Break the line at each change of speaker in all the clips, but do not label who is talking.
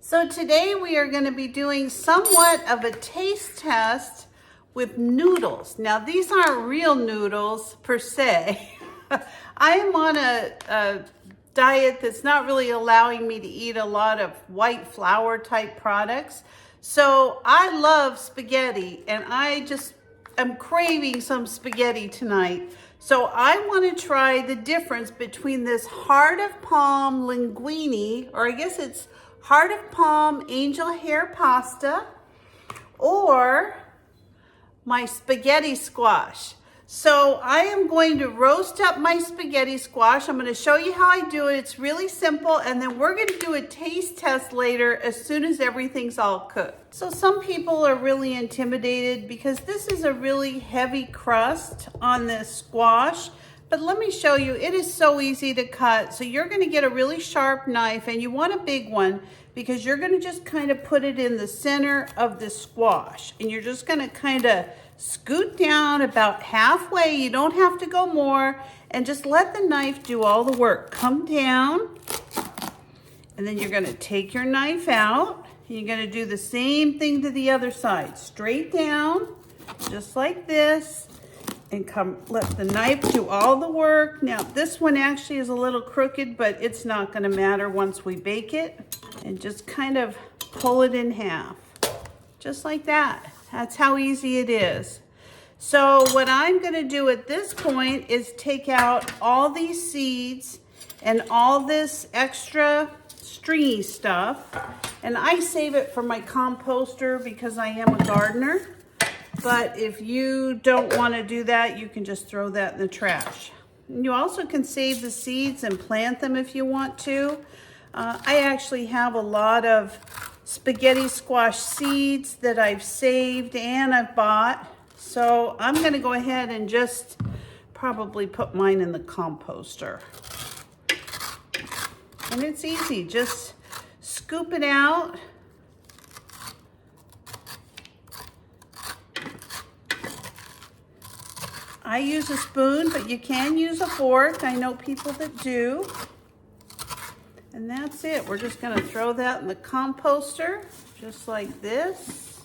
So today we are going to be doing somewhat of a taste test with noodles. Now these aren't real noodles per se. I am on a diet that's not really allowing me to eat a lot of white flour type products. So I love spaghetti and I just am craving some spaghetti tonight. So I want to try the difference between this heart of palm linguine, or I guess it's heart of palm angel hair pasta, or my spaghetti squash. So I am going to roast up my spaghetti squash. I'm going to show you how I do it. It's really simple. And then we're going to do a taste test later as soon as everything's all cooked. So some people are really intimidated because this is a really heavy crust on this squash. But let me show you, it is so easy to cut. So you're going to get a really sharp knife, and you want a big one because you're going to just kind of put it in the center of the squash. And you're just going to kind of scoot down about halfway. You don't have to go more, and just let the knife do all the work. Come down, and then you're going to take your knife out. You're going to do the same thing to the other side. Straight down, just like this. And let the knife do all the work. Now this one actually is a little crooked, but it's not gonna matter once we bake it. And just kind of pull it in half, just like that. That's how easy it is. So what I'm gonna do at this point is take out all these seeds and all this extra stringy stuff. And I save it for my composter because I am a gardener. But if you don't want to do that, you can just throw that in the trash. You also can save the seeds and plant them if you want to. I actually have a lot of spaghetti squash seeds that I've saved and I've bought. So I'm going to go ahead and just probably put mine in the composter. And it's easy, just scoop it out. I use a spoon, but you can use a fork. I know people that do. And that's it. We're just going to throw that in the composter, just like this.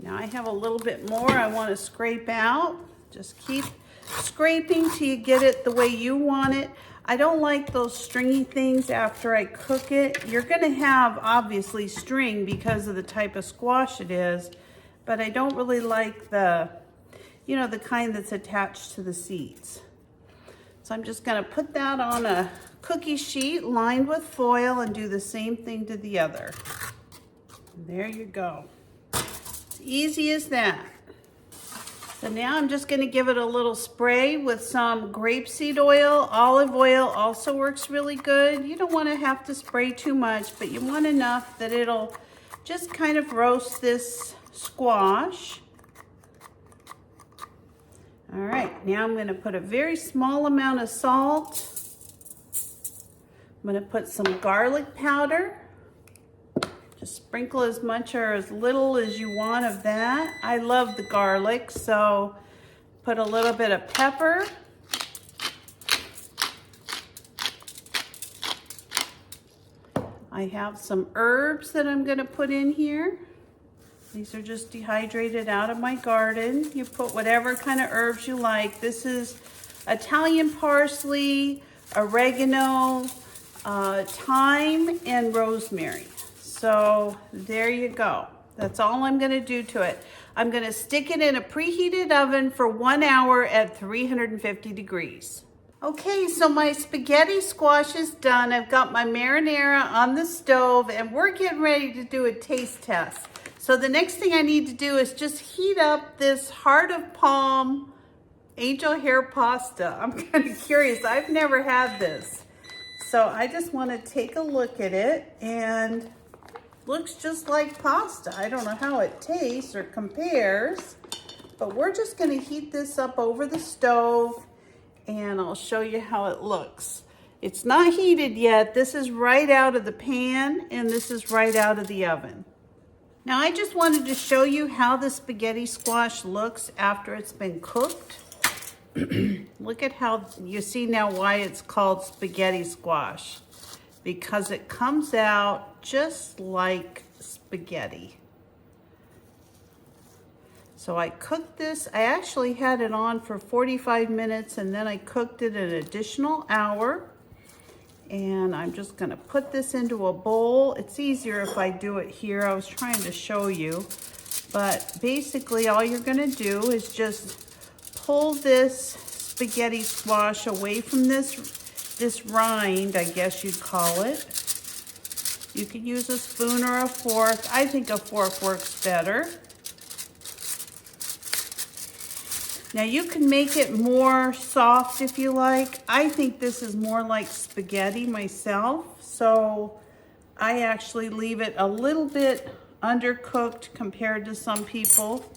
Now I have a little bit more I want to scrape out. Just keep scraping till you get it the way you want it. I don't like those stringy things after I cook it. You're going to have, obviously, string because of the type of squash it is. But I don't really like the kind that's attached to the seeds. So I'm just gonna put that on a cookie sheet lined with foil and do the same thing to the other. And there you go. It's easy as that. So now I'm just gonna give it a little spray with some grapeseed oil. Olive oil also works really good. You don't wanna have to spray too much, but you want enough that it'll just kind of roast this squash. All right, now I'm gonna put a very small amount of salt. I'm gonna put some garlic powder. Just sprinkle as much or as little as you want of that. I love the garlic, so put a little bit of pepper. I have some herbs that I'm gonna put in here. These are just dehydrated out of my garden. You put whatever kind of herbs you like. This is Italian parsley, oregano, thyme, and rosemary. So there you go. That's all I'm gonna do to it. I'm gonna stick it in a preheated oven for 1 hour at 350 degrees. Okay, so my spaghetti squash is done. I've got my marinara on the stove and we're getting ready to do a taste test. So the next thing I need to do is just heat up this heart of palm angel hair pasta. I'm kind of curious. I've never had this. So I just want to take a look at it, and looks just like pasta. I don't know how it tastes or compares, but we're just going to heat this up over the stove and I'll show you how it looks. It's not heated yet. This is right out of the pan and this is right out of the oven. Now I just wanted to show you how the spaghetti squash looks after it's been cooked. Look at how, you see now why it's called spaghetti squash. Because it comes out just like spaghetti. So I cooked this, I actually had it on for 45 minutes and then I cooked it an additional hour. And I'm just gonna put this into a bowl. It's easier if I do it here. I was trying to show you. But basically all you're gonna do is just pull this spaghetti squash away from this rind, I guess you'd call it. You can use a spoon or a fork. I think a fork works better. Now you can make it more soft if you like. I think this is more like spaghetti myself, so I actually leave it a little bit undercooked compared to some people.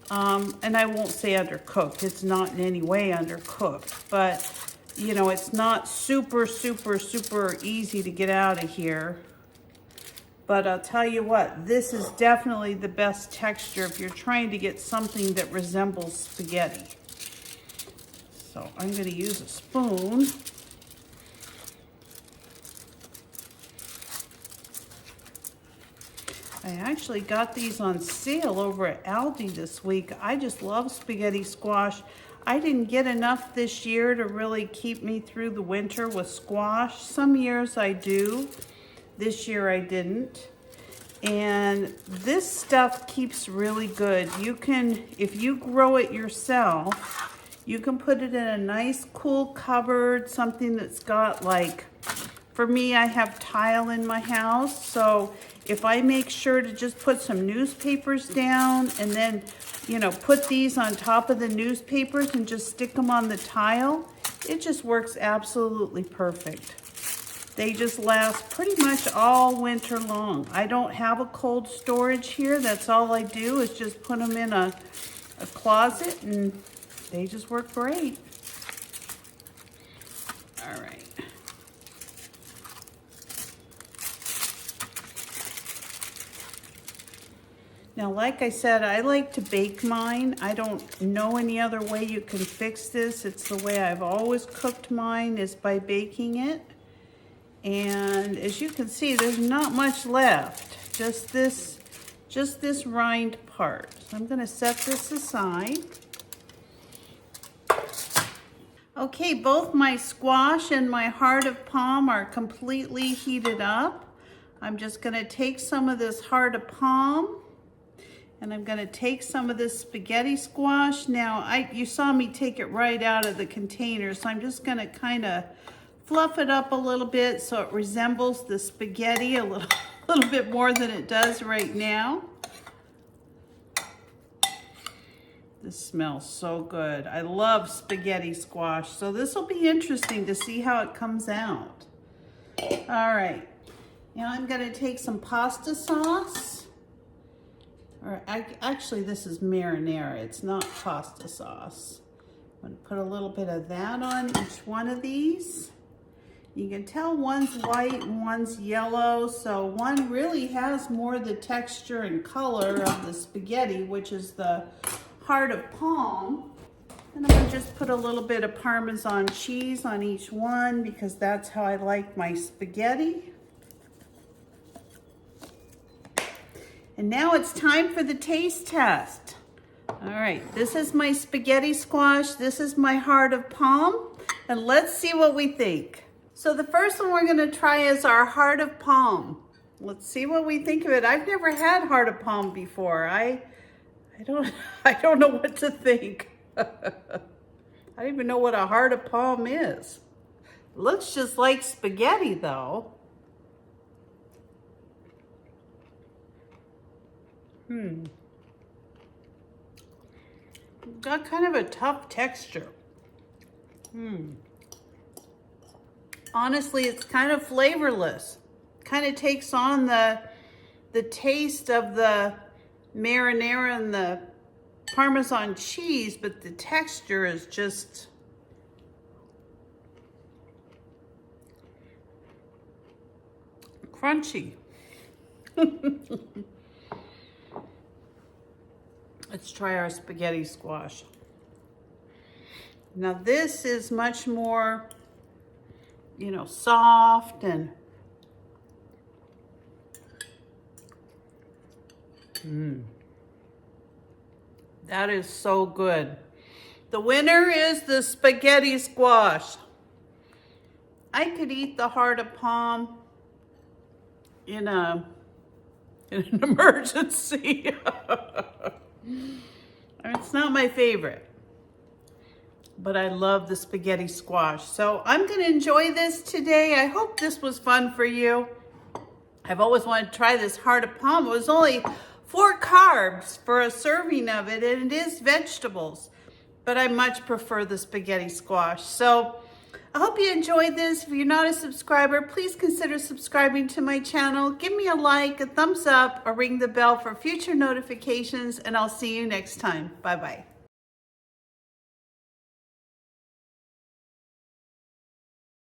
And I won't say undercooked, it's not in any way undercooked, but you know, it's not super, super, super easy to get out of here. But I'll tell you what, this is definitely the best texture if you're trying to get something that resembles spaghetti. So I'm going to use a spoon. I actually got these on sale over at Aldi this week. I just love spaghetti squash. I didn't get enough this year to really keep me through the winter with squash. Some years I do. This year I didn't. And this stuff keeps really good. You can, if you grow it yourself, you can put it in a nice cool cupboard, something that's got like, for me, I have tile in my house. So if I make sure to just put some newspapers down and then, you know, put these on top of the newspapers and just stick them on the tile, it just works absolutely perfect. They just last pretty much all winter long. I don't have a cold storage here. That's all I do is just put them in a closet and they just work great. All right. Now, like I said, I like to bake mine. I don't know any other way you can fix this. It's the way I've always cooked mine, is by baking it. And as you can see, there's not much left. Just this rind part. So I'm gonna set this aside. Okay, both my squash and my heart of palm are completely heated up. I'm just gonna take some of this heart of palm and I'm gonna take some of this spaghetti squash. Now, you saw me take it right out of the container, so I'm just gonna kinda fluff it up a little bit so it resembles the spaghetti a little bit more than it does right now. This smells so good. I love spaghetti squash, so this will be interesting to see how it comes out. All right, now I'm gonna take some pasta sauce. Or actually this is marinara, it's not pasta sauce. I'm gonna put a little bit of that on each one of these. You can tell one's white and one's yellow, so one really has more the texture and color of the spaghetti, which is the heart of palm. And I'm gonna just put a little bit of Parmesan cheese on each one because that's how I like my spaghetti. And now it's time for the taste test. All right, this is my spaghetti squash, this is my heart of palm, and let's see what we think. So the first one we're gonna try is our heart of palm. Let's see what we think of it. I've never had heart of palm before. I don't know what to think. I don't even know what a heart of palm is. Looks just like spaghetti though. Got kind of a tough texture. Honestly, it's kind of flavorless. Kind of takes on the taste of the marinara and the Parmesan cheese, but the texture is just crunchy. Let's try our spaghetti squash. Now this is much more, you know, soft and that is so good. The winner is the spaghetti squash. I could eat the heart of palm in an emergency. It's not my favorite, but I love the spaghetti squash. So I'm gonna enjoy this today. I hope this was fun for you. I've always wanted to try this heart of palm. It was only 4 carbs for a serving of it, and it is vegetables, but I much prefer the spaghetti squash. So I hope you enjoyed this. If you're not a subscriber, please consider subscribing to my channel. Give me a like, a thumbs up, or ring the bell for future notifications, and I'll see you next time. Bye-bye.